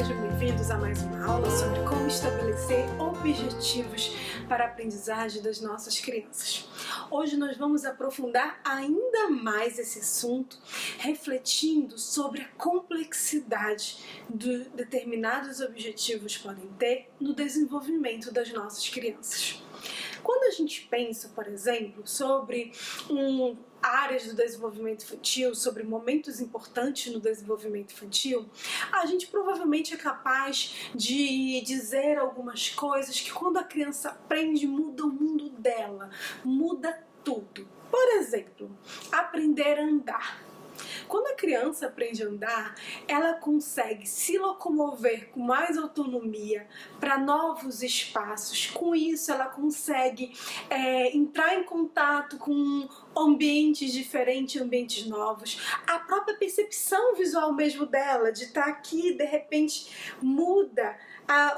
sejam bem-vindos a mais uma aula sobre como estabelecer objetivos para a aprendizagem das nossas crianças. Hoje nós vamos aprofundar ainda mais esse assunto, refletindo sobre a complexidade de determinados objetivos podem ter no desenvolvimento das nossas crianças. Quando a gente pensa, por exemplo, sobre áreas do desenvolvimento infantil, sobre momentos importantes no desenvolvimento infantil, a gente provavelmente é capaz de dizer algumas coisas que quando a criança aprende, muda o mundo dela, muda tudo. Por exemplo, aprender a andar. Quando a criança aprende a andar, ela consegue se locomover com mais autonomia para novos espaços. Com isso, ela consegue entrar em contato com ambientes diferentes, ambientes novos. A própria percepção visual mesmo dela, de estar aqui, de repente muda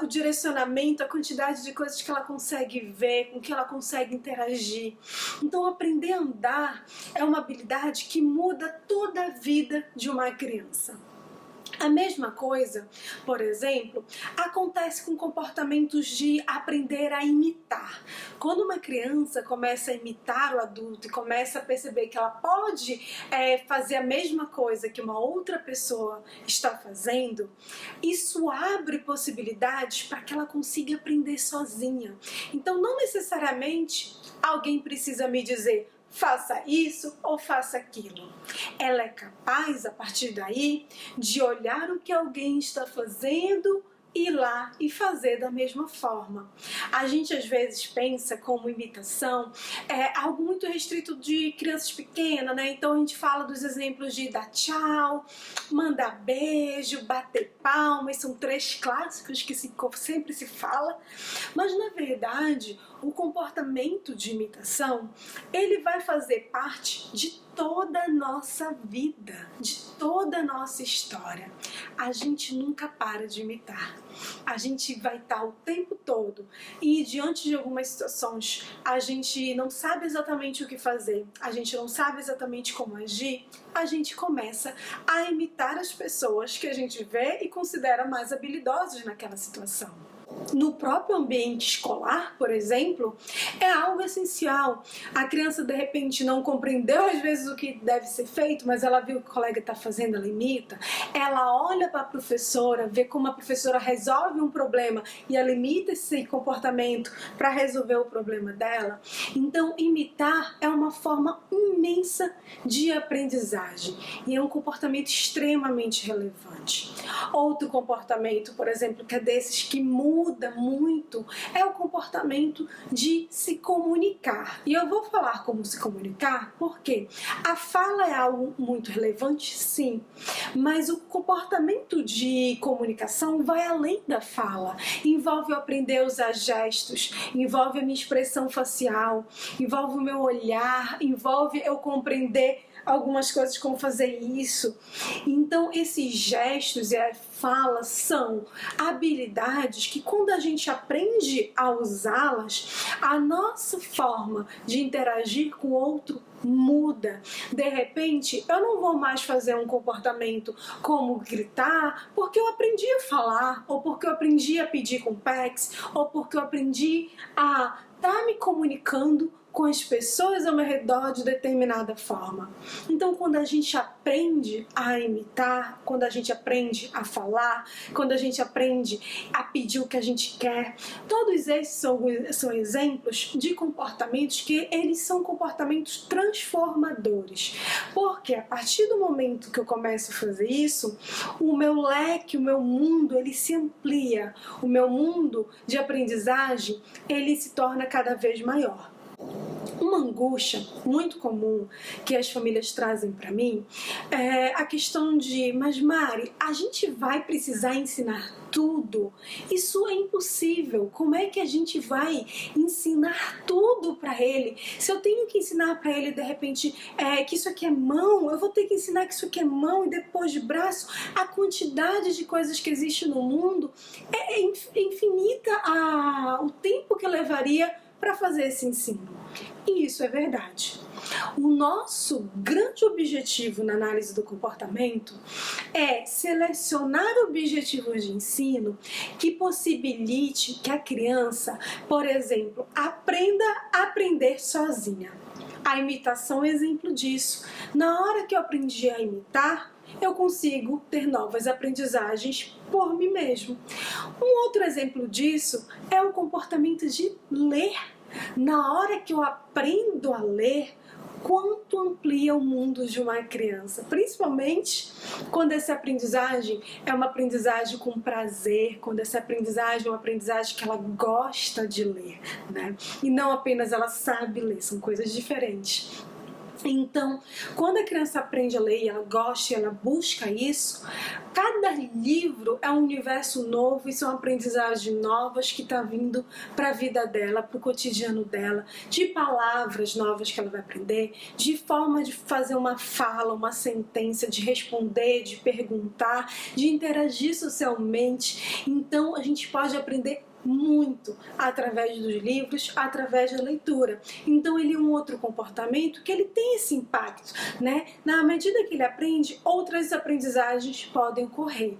o direcionamento, a quantidade de coisas que ela consegue ver, com que ela consegue interagir. Então, aprender a andar é uma habilidade que muda toda a vida de uma criança. A mesma coisa, por exemplo, acontece com comportamentos de aprender a imitar. Quando uma criança começa a imitar o adulto e começa a perceber que ela pode fazer a mesma coisa que uma outra pessoa está fazendo, isso abre possibilidades para que ela consiga aprender sozinha. Então, não necessariamente alguém precisa me dizer faça isso ou faça aquilo. Ela é capaz, a partir daí, de olhar o que alguém está fazendo, ir lá e fazer da mesma forma. A gente às vezes pensa como imitação algo muito restrito de crianças pequenas, né? Então a gente fala dos exemplos de dar tchau, mandar beijo, bater palmas, são três clássicos que sempre se fala, mas na verdade o comportamento de imitação, ele vai fazer parte de toda a nossa vida, de toda a nossa história. A gente nunca para de imitar. A gente vai estar o tempo todo e diante de algumas situações a gente não sabe exatamente o que fazer, a gente não sabe exatamente como agir, a gente começa a imitar as pessoas que a gente vê e considera mais habilidosas naquela situação. No próprio ambiente escolar, por exemplo, é algo essencial. A criança de repente não compreendeu às vezes o que deve ser feito, mas ela viu o que o colega está fazendo, ela imita. Ela olha para a professora, vê como a professora resolve um problema e ela imita esse comportamento para resolver o problema dela. Então, imitar é uma forma imensa de aprendizagem e é um comportamento extremamente relevante. Outro comportamento, por exemplo, que é desses que muda muito, é o comportamento de se comunicar. E eu vou falar como se comunicar porque a fala é algo muito relevante, sim, mas o comportamento de comunicação vai além da fala. Envolve eu aprender a usar gestos, envolve a minha expressão facial, envolve o meu olhar, envolve eu compreender algumas coisas, como fazer isso. Então esses gestos e a fala são habilidades que quando a gente aprende a usá-las, a nossa forma de interagir com o outro muda. De repente, eu não vou mais fazer um comportamento como gritar, porque eu aprendi a falar, ou porque eu aprendi a pedir com PEX, ou porque eu aprendi a estar me comunicando com as pessoas ao meu redor de determinada forma. Então, quando a gente aprende a imitar, quando a gente aprende a falar, quando a gente aprende a pedir o que a gente quer, todos esses são exemplos de comportamentos que eles são comportamentos transformadores. Porque a partir do momento que eu começo a fazer isso, o meu leque, o meu mundo, ele se amplia. O meu mundo de aprendizagem, ele se torna cada vez maior. Uma angústia muito comum que as famílias trazem para mim é a questão de, mas Mari, a gente vai precisar ensinar tudo? Isso é impossível. Como é que a gente vai ensinar tudo para ele? Se eu tenho que ensinar para ele de repente que isso aqui é mão, eu vou ter que ensinar que isso aqui é mão e depois de braço. A quantidade de coisas que existe no mundo é infinita, o tempo que levaria para fazer esse ensino. E isso é verdade. O nosso grande objetivo na análise do comportamento é selecionar objetivos de ensino que possibilite que a criança, por exemplo, aprenda a aprender sozinha. A imitação é exemplo disso. Na hora que eu aprendi a imitar, eu consigo ter novas aprendizagens por mim mesmo. Um outro exemplo disso é o comportamento de ler. Na hora que eu aprendo a ler, quanto amplia o mundo de uma criança, principalmente quando essa aprendizagem é uma aprendizagem com prazer, quando essa aprendizagem é uma aprendizagem que ela gosta de ler, né? E não apenas ela sabe ler, são coisas diferentes. Então, quando a criança aprende a ler e ela gosta e ela busca isso, cada livro é um universo novo e são aprendizagens novas que estão vindo para a vida dela, para o cotidiano dela, de palavras novas que ela vai aprender, de forma de fazer uma fala, uma sentença, de responder, de perguntar, de interagir socialmente. Então, a gente pode aprender muito através dos livros, através da leitura. Então ele é um outro comportamento que ele tem esse impacto, né? Na medida que ele aprende, outras aprendizagens podem ocorrer.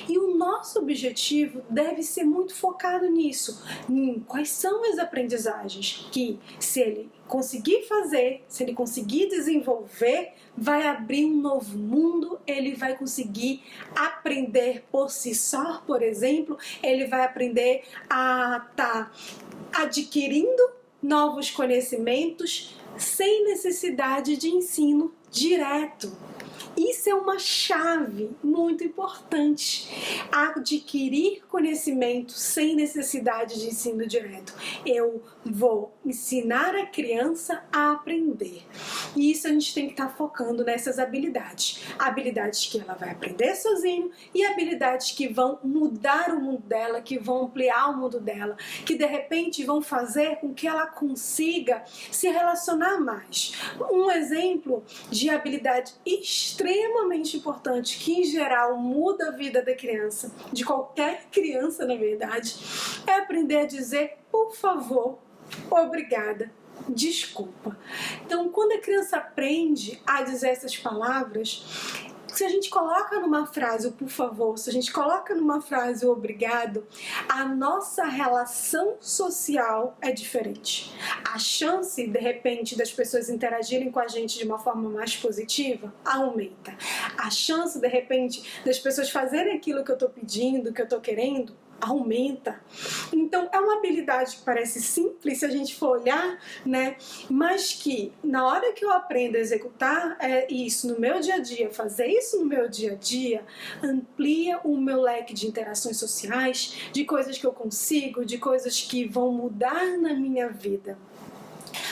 E o nosso objetivo deve ser muito focado nisso, em quais são as aprendizagens que, se ele conseguir fazer, se ele conseguir desenvolver, vai abrir um novo mundo, ele vai conseguir aprender por si só, por exemplo, ele vai aprender a estar adquirindo novos conhecimentos sem necessidade de ensino direto. Isso é uma chave muito importante, adquirir conhecimento sem necessidade de ensino direto. Eu vou ensinar a criança a aprender. E isso a gente tem que estar focando nessas habilidades. Habilidades que ela vai aprender sozinho e habilidades que vão mudar o mundo dela, que vão ampliar o mundo dela, que de repente vão fazer com que ela consiga se relacionar mais. Um exemplo de habilidade extremamente importante, que em geral muda a vida da criança, de qualquer criança na verdade, é aprender a dizer por favor, obrigada, desculpa. Então, quando a criança aprende a dizer essas palavras, se a gente coloca numa frase o por favor, se a gente coloca numa frase o obrigado, a nossa relação social é diferente. A chance, de repente, das pessoas interagirem com a gente de uma forma mais positiva aumenta. A chance, de repente, das pessoas fazerem aquilo que eu estou pedindo, que eu estou querendo, aumenta. Então é uma habilidade que parece simples se a gente for olhar, né? Mas que na hora que eu aprendo a executar isso no meu dia a dia, fazer isso no meu dia a dia, amplia o meu leque de interações sociais, de coisas que eu consigo, de coisas que vão mudar na minha vida.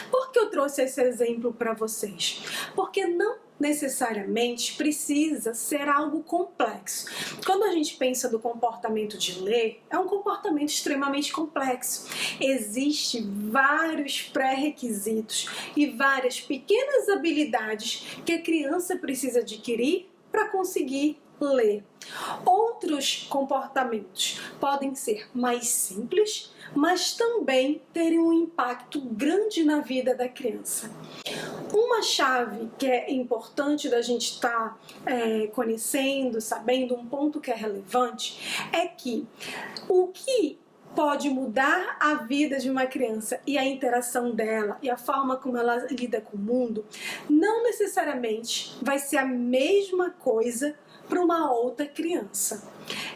Por que eu trouxe esse exemplo para vocês? Porque não necessariamente precisa ser algo complexo. Quando a gente pensa do comportamento de ler, é um comportamento extremamente complexo. Existem vários pré-requisitos e várias pequenas habilidades que a criança precisa adquirir para conseguir ler. Outros comportamentos podem ser mais simples, mas também terem um impacto grande na vida da criança. Uma chave que é importante da gente estar conhecendo, sabendo, um ponto que é relevante, é que o que pode mudar a vida de uma criança e a interação dela e a forma como ela lida com o mundo, não necessariamente vai ser a mesma coisa para uma outra criança.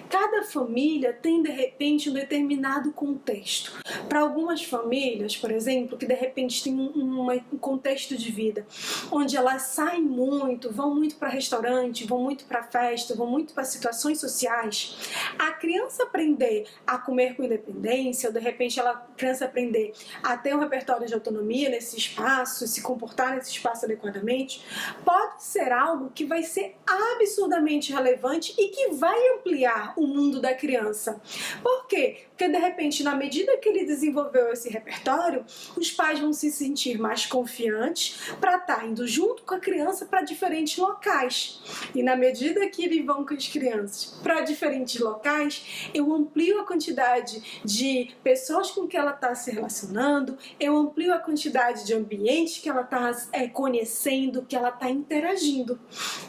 Cada família tem, de repente, um determinado contexto. Para algumas famílias, por exemplo, que de repente tem um contexto de vida onde elas saem muito, vão muito para restaurante, vão muito para festa, vão muito para situações sociais, a criança aprender a comer com independência, ou de repente a criança aprender a ter um repertório de autonomia nesse espaço, se comportar nesse espaço adequadamente, pode ser algo que vai ser absurdamente relevante e que vai ampliar ampliar o mundo da criança. Por quê? Porque de repente, na medida que ele desenvolveu esse repertório, os pais vão se sentir mais confiantes para estar indo junto com a criança para diferentes locais. E na medida que eles vão com as crianças para diferentes locais, eu amplio a quantidade de pessoas com que ela está se relacionando, eu amplio a quantidade de ambientes que ela está conhecendo, que ela está interagindo.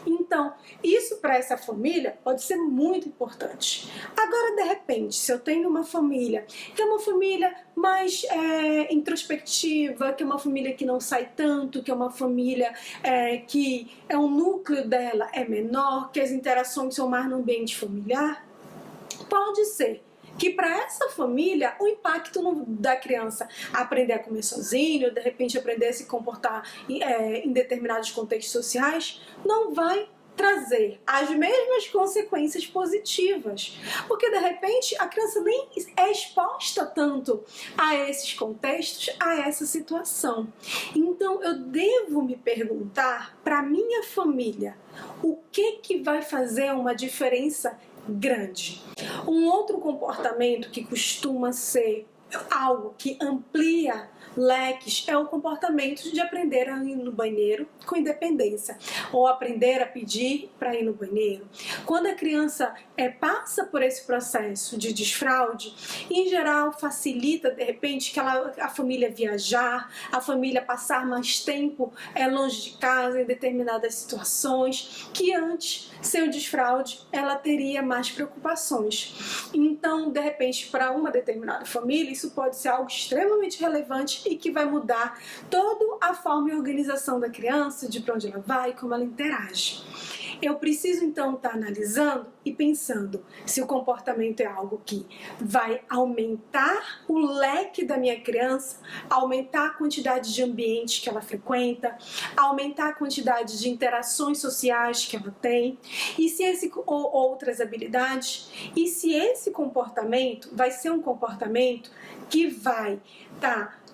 Então, isso para essa família pode ser muito importante. Agora, de repente, se eu tenho uma família que é uma família mais introspectiva, que é uma família que não sai tanto, que é uma família que o núcleo dela é menor, que as interações são mais no ambiente familiar, pode ser que para essa família o impacto da criança aprender a comer sozinho, de repente aprender a se comportar em determinados contextos sociais, não vai trazer as mesmas consequências positivas, porque de repente a criança nem é exposta tanto a esses contextos, a essa situação. Então eu devo me perguntar para minha família o que vai fazer uma diferença grande. Um outro comportamento que costuma ser algo que amplia leques é o comportamento de aprender a ir no banheiro com independência, ou aprender a pedir para ir no banheiro. Quando a criança passa por esse processo de desfraude, em geral facilita de repente que a família viajar, a família passar mais tempo longe de casa em determinadas situações, que antes, sem o desfraude, ela teria mais preocupações. Então, de repente, para uma determinada família, isso pode ser algo extremamente relevante e que vai mudar toda a forma e organização da criança, de para onde ela vai, como ela interage. Eu preciso então estar analisando e pensando se o comportamento é algo que vai aumentar o leque da minha criança, aumentar a quantidade de ambientes que ela frequenta, aumentar a quantidade de interações sociais que ela tem, e se ou outras habilidades, e se esse comportamento vai ser um comportamento que vai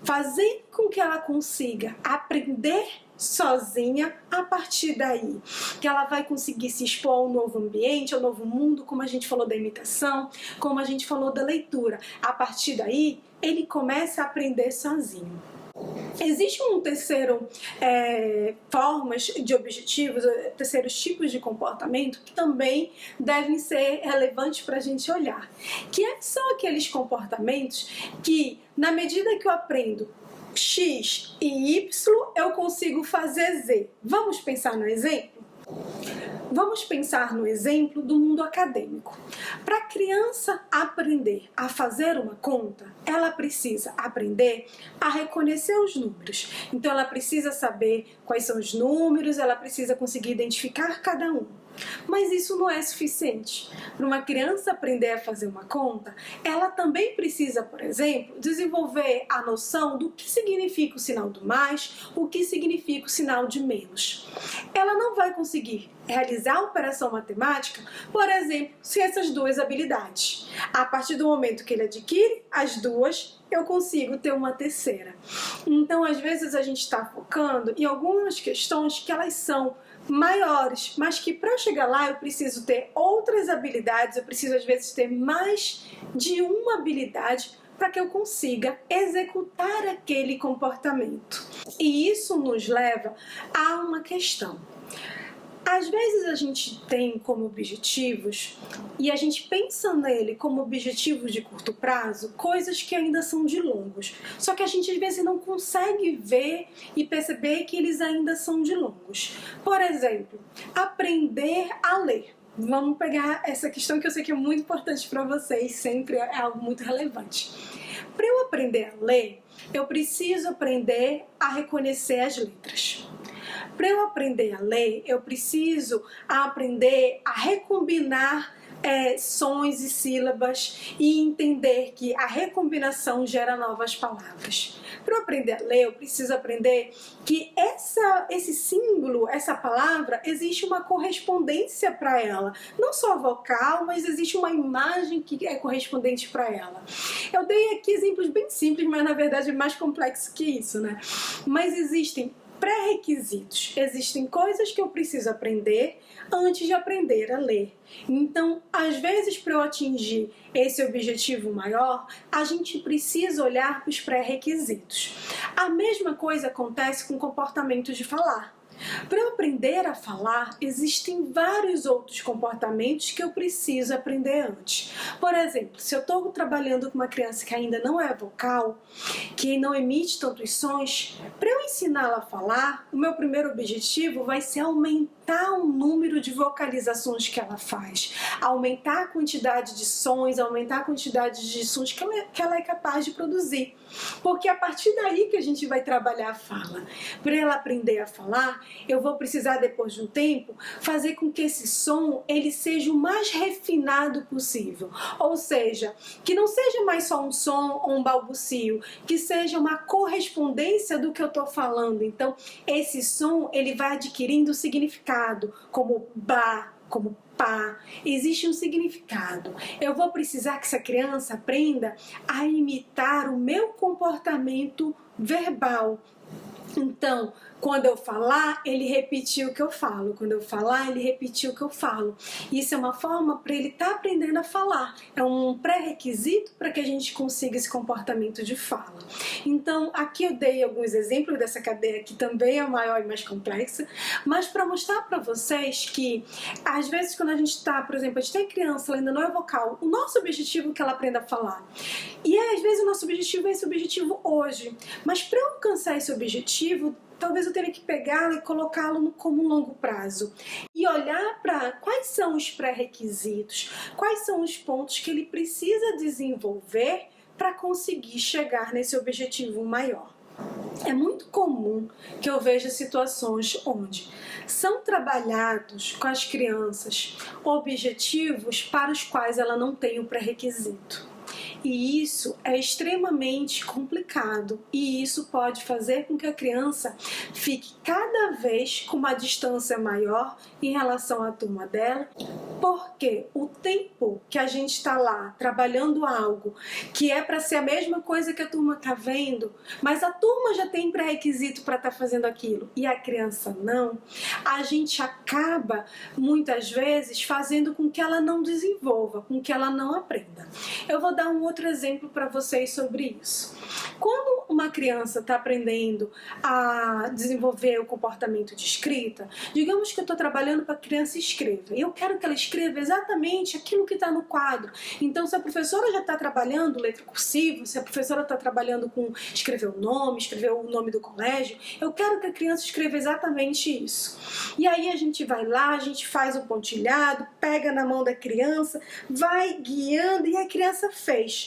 fazendo com que ela consiga aprender sozinha a partir daí, que ela vai conseguir se expor ao novo ambiente, ao novo mundo, como a gente falou da imitação, como a gente falou da leitura. A partir daí, ele começa a aprender sozinho. Existe um terceiro formas de objetivos, terceiros tipos de comportamento que também devem ser relevantes para a gente olhar, que são aqueles comportamentos que, na medida que eu aprendo X e Y, eu consigo fazer Z. Vamos pensar no exemplo? Vamos pensar no exemplo do mundo acadêmico. Para a criança aprender a fazer uma conta, ela precisa aprender a reconhecer os números. Então ela precisa saber quais são os números, ela precisa conseguir identificar cada um. Mas isso não é suficiente. Para uma criança aprender a fazer uma conta, ela também precisa, por exemplo, desenvolver a noção do que significa o sinal do mais, o que significa o sinal de menos. Ela não vai conseguir realizar a operação matemática, por exemplo, sem essas duas habilidades. A partir do momento que ele adquire as duas, eu consigo ter uma terceira. Então, às vezes, a gente está focando em algumas questões que elas são maiores, mas que para eu chegar lá eu preciso ter outras habilidades, eu preciso às vezes ter mais de uma habilidade para que eu consiga executar aquele comportamento. E isso nos leva a uma questão. Às vezes a gente tem como objetivos, e a gente pensa nele como objetivos de curto prazo, coisas que ainda são de longos. Só que a gente às vezes não consegue ver e perceber que eles ainda são de longos. Por exemplo, aprender a ler. Vamos pegar essa questão que eu sei que é muito importante para vocês, sempre é algo muito relevante. Para eu aprender a ler, eu preciso aprender a reconhecer as letras. Para eu aprender a ler, eu preciso aprender a recombinar sons e sílabas e entender que a recombinação gera novas palavras. Para eu aprender a ler, eu preciso aprender que esse símbolo, essa palavra, existe uma correspondência para ela. Não só vocal, mas existe uma imagem que é correspondente para ela. Eu dei aqui exemplos bem simples, mas na verdade é mais complexo que isso, né? Mas existem pré-requisitos. Existem coisas que eu preciso aprender antes de aprender a ler. Então, às vezes, para eu atingir esse objetivo maior, a gente precisa olhar para os pré-requisitos. A mesma coisa acontece com comportamentos de falar. Para eu aprender a falar, existem vários outros comportamentos que eu preciso aprender antes. Por exemplo, se eu estou trabalhando com uma criança que ainda não é vocal, que não emite tantos sons, para eu ensiná-la a falar, o meu primeiro objetivo vai ser aumentar o número de vocalizações que ela faz, aumentar a quantidade de sons, aumentar a quantidade de sons que ela é capaz de produzir. Porque é a partir daí que a gente vai trabalhar a fala. Para ela aprender a falar, eu vou precisar, depois de um tempo, fazer com que esse som ele seja o mais refinado possível. Ou seja, que não seja mais só um som ou um balbucio, que seja uma correspondência do que eu estou falando. Então, esse som ele vai adquirindo significado, como ba, como pá. Existe um significado. Eu vou precisar que essa criança aprenda a imitar o meu comportamento verbal. Então, quando eu falar, ele repetir o que eu falo. Quando eu falar, ele repetir o que eu falo. Isso é uma forma para ele estar aprendendo a falar. É um pré-requisito para que a gente consiga esse comportamento de fala. Então, aqui eu dei alguns exemplos dessa cadeia que também é maior e mais complexa, mas para mostrar para vocês que, às vezes, quando a gente está, por exemplo, a gente tem criança, ela ainda não é vocal, o nosso objetivo é que ela aprenda a falar. E às vezes o nosso objetivo é esse objetivo hoje. Mas para eu alcançar esse objetivo, talvez eu tenha que pegá-lo e colocá-lo como um longo prazo. E olhar para quais são os pré-requisitos, quais são os pontos que ele precisa desenvolver para conseguir chegar nesse objetivo maior. É muito comum que eu veja situações onde são trabalhados com as crianças objetivos para os quais ela não tem o pré-requisito. E isso é extremamente complicado e isso pode fazer com que a criança fique cada vez com uma distância maior em relação à turma dela, porque o tempo que a gente está lá trabalhando algo que é para ser a mesma coisa que a turma está vendo, mas a turma já tem pré-requisito para estar fazendo aquilo e a criança não, a gente acaba muitas vezes fazendo com que ela não desenvolva, com que ela não aprenda. Eu vou dar um outro exemplo para vocês sobre isso. Quando uma criança está aprendendo a desenvolver o comportamento de escrita, digamos que eu estou trabalhando para a criança escreva, e eu quero que ela escreva exatamente aquilo que está no quadro. Então, se a professora já está trabalhando letra cursiva, se a professora está trabalhando com escrever o nome do colégio, eu quero que a criança escreva exatamente isso. E aí a gente vai lá, a gente faz o pontilhado, pega na mão da criança, vai guiando e a criança fez.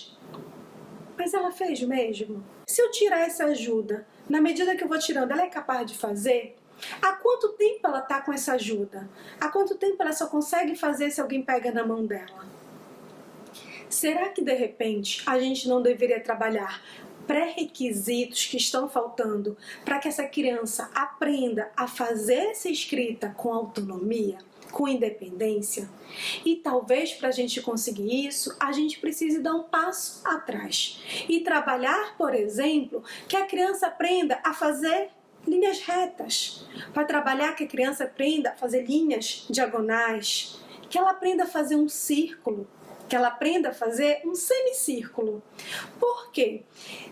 Mas ela fez mesmo? Se eu tirar essa ajuda, na medida que eu vou tirando, ela é capaz de fazer? Há quanto tempo ela está com essa ajuda? Há quanto tempo ela só consegue fazer se alguém pega na mão dela? Será que de repente a gente não deveria trabalhar pré-requisitos que estão faltando para que essa criança aprenda a fazer essa escrita com autonomia, com independência? E talvez para a gente conseguir isso, a gente precise dar um passo atrás e trabalhar, por exemplo, que a criança aprenda a fazer linhas retas, para trabalhar que a criança aprenda a fazer linhas diagonais, que ela aprenda a fazer um círculo, que ela aprenda a fazer um semicírculo. Por quê?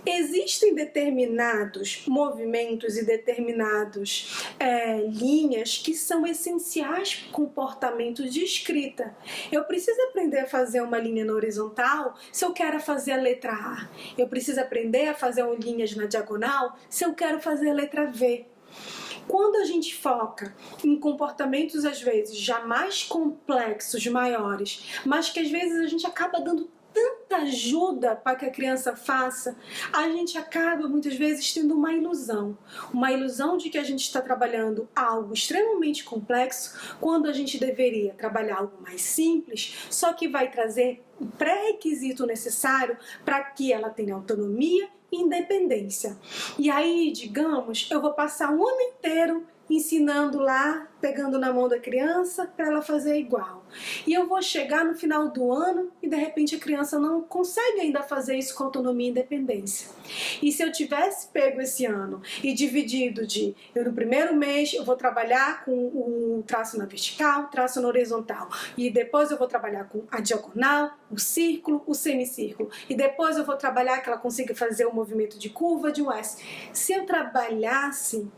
Existem determinados movimentos e determinados linhas que são essenciais para o comportamento de escrita. Eu preciso aprender a fazer uma linha na horizontal se eu quero fazer a letra A. Eu preciso aprender a fazer linhas na diagonal se eu quero fazer a letra V. Quando a gente foca em comportamentos, às vezes, já mais complexos, maiores, mas que às vezes a gente acaba dando tanta ajuda para que a criança faça, a gente acaba muitas vezes tendo uma ilusão de que a gente está trabalhando algo extremamente complexo quando a gente deveria trabalhar algo mais simples, só que vai trazer o pré-requisito necessário para que ela tenha autonomia e independência. E aí, digamos, eu vou passar um ano inteiro ensinando lá, pegando na mão da criança para ela fazer igual. E eu vou chegar no final do ano e de repente a criança não consegue ainda fazer isso com autonomia e independência. E se eu tivesse pego esse ano e dividido eu no primeiro mês eu vou trabalhar com o traço na vertical, traço na horizontal, e depois eu vou trabalhar com a diagonal, o círculo, o semicírculo, e depois eu vou trabalhar que ela consiga fazer o movimento de curva de um S. Se eu trabalhasse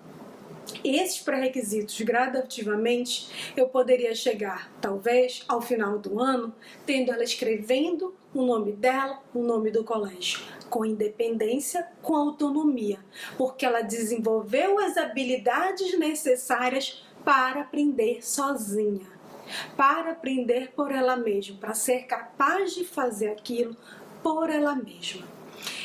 esses pré-requisitos gradativamente, eu poderia chegar, talvez, ao final do ano, tendo ela escrevendo o nome dela, o nome do colégio, com independência, com autonomia, porque ela desenvolveu as habilidades necessárias para aprender sozinha, para aprender por ela mesma, para ser capaz de fazer aquilo por ela mesma.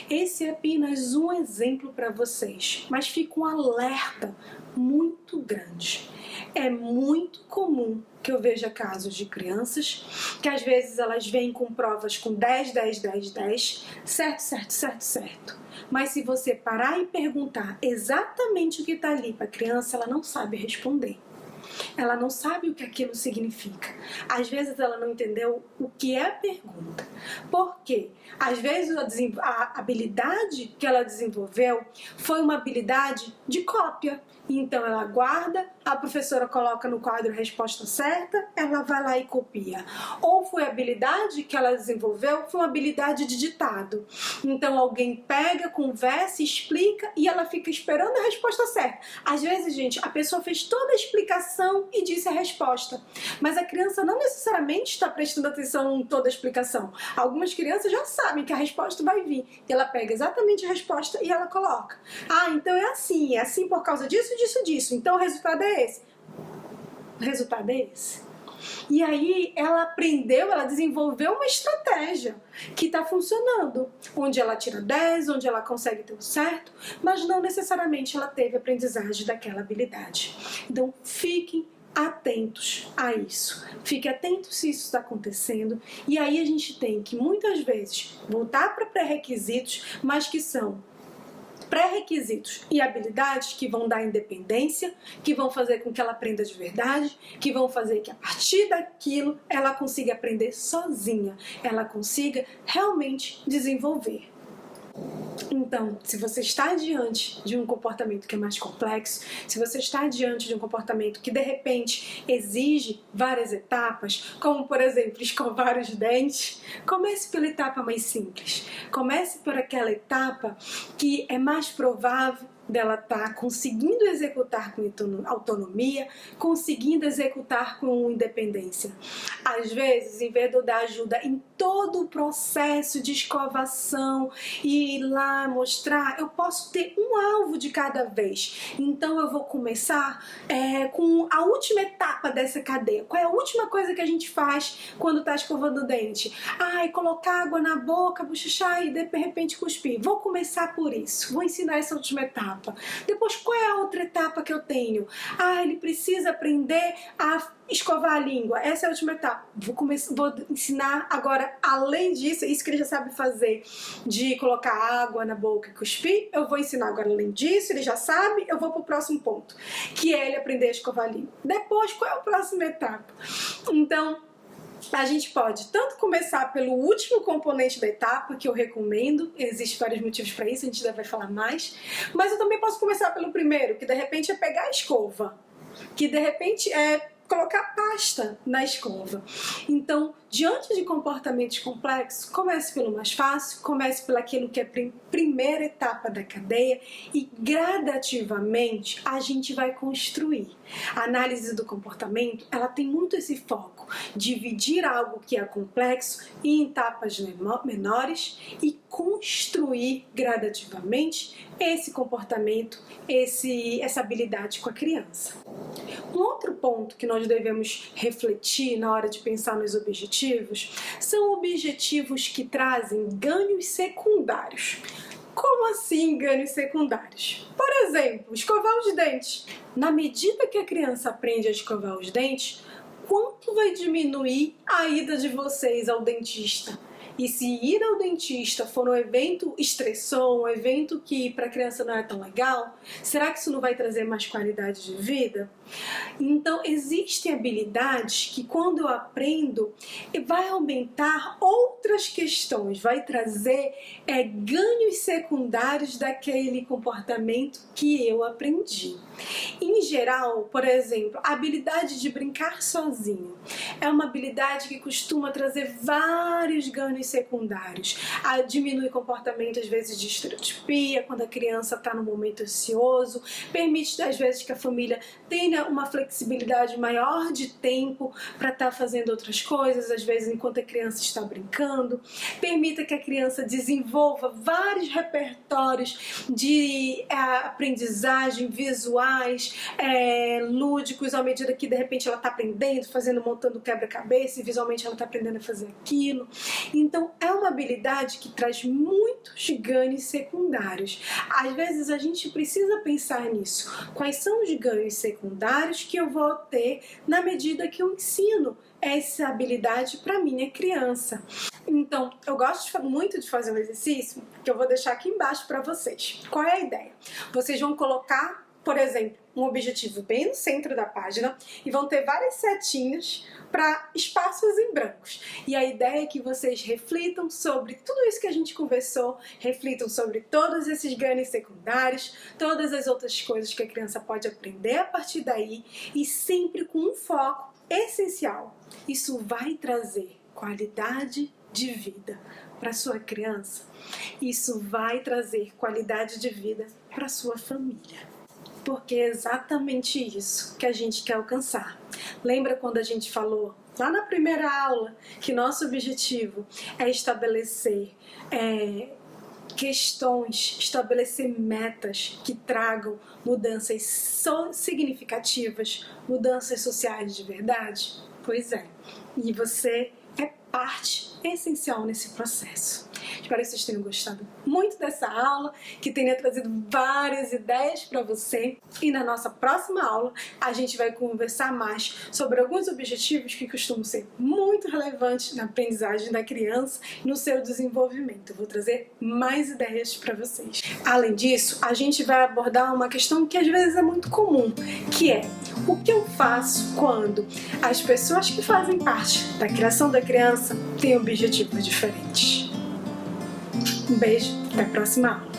Esse é apenas um exemplo para vocês, mas fica um alerta muito grande. É muito comum que eu veja casos de crianças que às vezes elas vêm com provas com 10, 10, 10, 10, certo, certo, certo, certo. Mas se você parar e perguntar exatamente o que está ali para a criança, ela não sabe responder. Ela não sabe o que aquilo significa. Às vezes ela não entendeu o que é a pergunta. Por quê? Às vezes a habilidade que ela desenvolveu foi uma habilidade de cópia. Então ela guarda, a professora coloca no quadro a resposta certa, ela vai lá e copia. Ou foi a habilidade que ela desenvolveu, foi uma habilidade de ditado. Então alguém pega, conversa, explica e ela fica esperando a resposta certa. Às vezes, gente, a pessoa fez toda a explicação e disse a resposta. Mas a criança não necessariamente está prestando atenção em toda a explicação. Algumas crianças já sabem que a resposta vai vir. E ela pega exatamente a resposta e ela coloca. Ah, então é assim por causa disso, disso, disso. Então o resultado é esse. O resultado é esse. E aí ela aprendeu, ela desenvolveu uma estratégia que está funcionando, onde ela tira 10, onde ela consegue ter o certo, mas não necessariamente ela teve aprendizagem daquela habilidade. Então fiquem atentos a isso. Fique atento se isso está acontecendo. E aí a gente tem que muitas vezes voltar para pré-requisitos, mas que são pré-requisitos e habilidades que vão dar independência, que vão fazer com que ela aprenda de verdade, que vão fazer que a partir daquilo ela consiga aprender sozinha, ela consiga realmente desenvolver. Então, se você está diante de um comportamento que é mais complexo, se você está diante de um comportamento que de repente exige várias etapas, como por exemplo escovar os dentes, comece pela etapa mais simples. Comece por aquela etapa que é mais provável dela estar conseguindo executar com autonomia, conseguindo executar com independência. Às vezes, em vez de eu dar ajuda em todo o processo de escovação e ir lá mostrar, eu posso ter um alvo de cada vez. Então eu vou começar com a última etapa dessa cadeia. Qual é a última coisa que a gente faz quando está escovando o dente? É colocar água na boca, bochechar e de repente cuspir. Vou começar por isso, vou ensinar essa última etapa. Depois, qual é a outra etapa que eu tenho? Ele precisa aprender a escovar a língua. Essa é a última etapa. Vou ensinar agora, além disso, isso que ele já sabe fazer, de colocar água na boca e cuspir, eu vou ensinar agora, além disso, ele já sabe, eu vou para o próximo ponto, que é ele aprender a escovar a língua. Depois, qual é a próxima etapa? Então, a gente pode tanto começar pelo último componente da etapa, que eu recomendo, existem vários motivos para isso, a gente ainda vai falar mais, mas eu também posso começar pelo primeiro, que de repente é pegar a escova, que de repente é colocar pasta na escova. Então, diante de comportamentos complexos, comece pelo mais fácil, comece pelaquilo que é a primeira etapa da cadeia e gradativamente a gente vai construir. A análise do comportamento, ela tem muito esse foco, dividir algo que é complexo em etapas menores e construir gradativamente esse comportamento, essa habilidade com a criança. Um outro ponto que nós devemos refletir na hora de pensar nos objetivos são objetivos que trazem ganhos secundários. Como assim ganhos secundários? Por exemplo, escovar os dentes. Na medida que a criança aprende a escovar os dentes, quanto vai diminuir a ida de vocês ao dentista? E se ir ao dentista for um evento estressor, um evento que para a criança não é tão legal, será que isso não vai trazer mais qualidade de vida? Então, existem habilidades que quando eu aprendo, vai aumentar outras questões, vai trazer ganhos secundários daquele comportamento que eu aprendi. Em geral, por exemplo, a habilidade de brincar sozinho é uma habilidade que costuma trazer vários ganhos secundários. Diminui comportamento, às vezes, de estereotipia, quando a criança está no momento ansioso, permite, às vezes, que a família tenha uma flexibilidade maior de tempo para estar fazendo outras coisas, às vezes, enquanto a criança está brincando, permita que a criança desenvolva vários repertórios de aprendizagem visuais, lúdicos, à medida que de repente ela está aprendendo, montando quebra-cabeça e visualmente ela está aprendendo a fazer aquilo. Então é uma habilidade que traz muitos ganhos secundários. Às vezes a gente precisa pensar nisso. Quais são os ganhos secundários que eu vou ter na medida que eu ensino essa habilidade para minha criança? Então, eu gosto muito de fazer um exercício que eu vou deixar aqui embaixo para vocês. Qual é a ideia? Vocês vão colocar, por exemplo, um objetivo bem no centro da página e vão ter várias setinhas para espaços em brancos. E a ideia é que vocês reflitam sobre tudo isso que a gente conversou, reflitam sobre todos esses ganhos secundários, todas as outras coisas que a criança pode aprender a partir daí e sempre com um foco essencial. Isso vai trazer qualidade de vida para sua criança. Isso vai trazer qualidade de vida para sua família. Porque é exatamente isso que a gente quer alcançar. Lembra quando a gente falou lá na primeira aula que nosso objetivo é estabelecer questões, estabelecer metas que tragam mudanças significativas, mudanças sociais de verdade? Pois é, e você é parte essencial nesse processo. Espero que vocês tenham gostado muito dessa aula, que tenha trazido várias ideias para você. E na nossa próxima aula, a gente vai conversar mais sobre alguns objetivos que costumam ser muito relevantes na aprendizagem da criança e no seu desenvolvimento. Eu vou trazer mais ideias para vocês. Além disso, a gente vai abordar uma questão que às vezes é muito comum, que é: o que eu faço quando as pessoas que fazem parte da criação da criança têm objetivos diferentes? Um beijo, até a próxima aula.